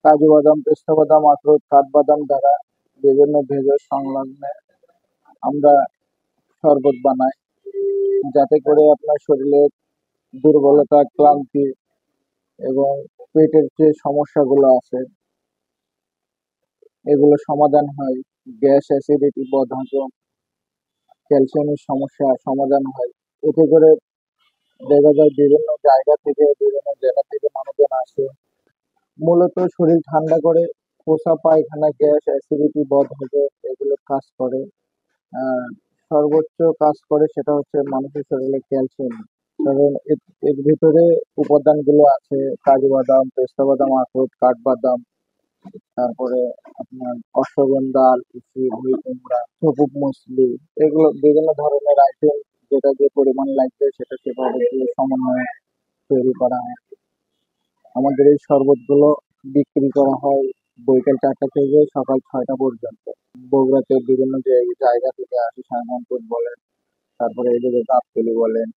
কাজু বাদাম, পেস্তা বাদাম, আখরোট, কাঠবাদাম দ্বারা বিভিন্ন ভেষজ সংলগ্নে আমরা শরবত বানাই, যাতে করে আপনার শরীরের দুর্বলতা, ক্লান্তি এবং পেটের যে সমস্যাগুলো আছে এগুলো সমাধান হয়। গ্যাস, অ্যাসিডিটি, বদহজম, ক্যালসিয়ামের সমস্যা সমাধান হয়। এতে করে দেখা যায় বিভিন্ন জায়গা থেকে, বিভিন্ন জেলা থেকে মানুষজন আসে মূলত শরীর ঠান্ডা করে। প্রস্রাব, পায়খানা, গ্যাস, অ্যাসিডিটি, বদহজম এগুলো কাজ করে। আর সর্বোচ্চ কাজ করে সেটা হচ্ছে মানুষের শরীরে ক্যালসিয়াম। কারণ এর ভিতরে উপাদানগুলো আছে কাজু বাদাম, পেস্তা বাদাম, আখরোট, কাঠবাদাম, তারপরে আপনার অশ্বগন্ধা, আলকুচি, ভুঁই কুমড়া, সবুজ মুসলি, এগুলো বিভিন্ন ধরনের আইটেম, যেটা যে পরিমাণ লাগবে সেটা সেভাবে দিয়ে সমন্বয়ে তৈরি করা হয়। আমাদের এই শরবতগুলো বিক্রি করা হয় বৈকাল 4টা থেকে সকাল 6টা পর্যন্ত। বগুড়াতে বিভিন্ন জায়গা থেকে আসে, সাইমনপুর বলেন, তারপরে এদিকে গাবতলী বলেন,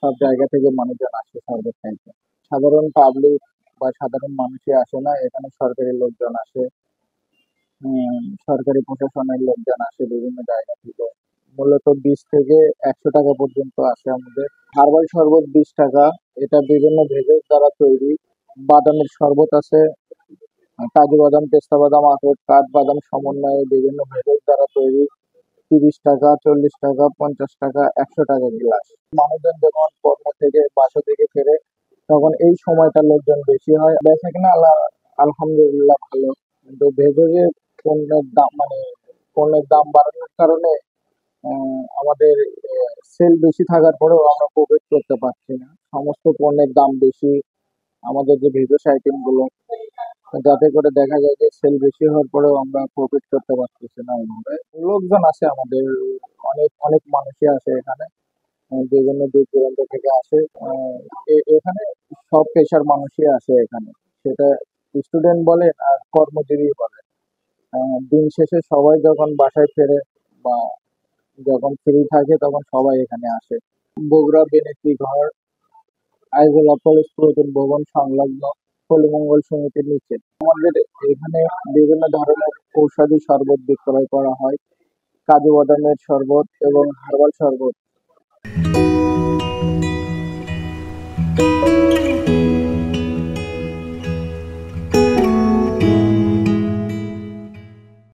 সব জায়গা থেকে মানুষজন আসে শরবত খাইতে। সাধারণ পাবলিক বা সাধারণ মানুষই আসে না, এখানে সরকারি লোকজন আসে, সরকারি প্রশাসনের লোকজন আসে বিভিন্ন জায়গা থেকে। মূলত 20 থেকে 100 টাকা পর্যন্ত আসে আমাদের। হার্বাল শরবত 20 টাকা। এটা বিভিন্ন ভেষজ দ্বারা তৈরি। বাদামের শরবত আছে, কাজু বাদাম, পেস্তা বাদাম, আখরোট, কাঠবাদাম সমন্বয়ে বিভিন্ন ভেষজ দ্বারা তৈরি। 30 টাকা, 40 টাকা, 50 টাকা, 100 টাকা গ্লাস। মানুষজন যখন কর্ম থেকে, বাসা থেকে ফেরে, তখন এই সময়টা লোকজন বেশি হয়। বেচাকেনা আলহামদুলিল্লাহ ভালো। কিন্তু ভেষজের পণ্যের দাম বাড়ানোর কারণে আমাদের সেল বেশি থাকার পরেও আমরা প্রফিট করতে পারছি না। সমস্ত পণ্যের দাম বেশি, আমাদের যে ভেষজ আইটেম গুলো, যাতে করে দেখা যায় যে সেল বেশি হওয়ার পরেও আমরা প্রফিট করতে পারতেছি না ওইভাবে। লোকজন আসে আমাদের, অনেক অনেক মানুষই আসে এখানে, বিভিন্ন দূর দূরান্ত থেকে আসে। এখানে সব পেশার মানুষই আসে এখানে, সেটা স্টুডেন্ট বলেন আর কর্মজীবী বলেন। দিন শেষে সবাই যখন বাসায় ফেরে বা যখন ফ্রি থাকে তখন সবাই এখানে আসে। বগুড়া বেনেতি ঘর, আইজোলা কলেজ পুরাতন ভবন সংলগ্ন, হলিমঙ্গল সমিতির নিচে। আমাদের এখানে বিভিন্ন ধরনের ঔষধি শরবত বিক্রয় করা হয়, কাজু বাদামের শরবত এবং হার্বাল শরবত।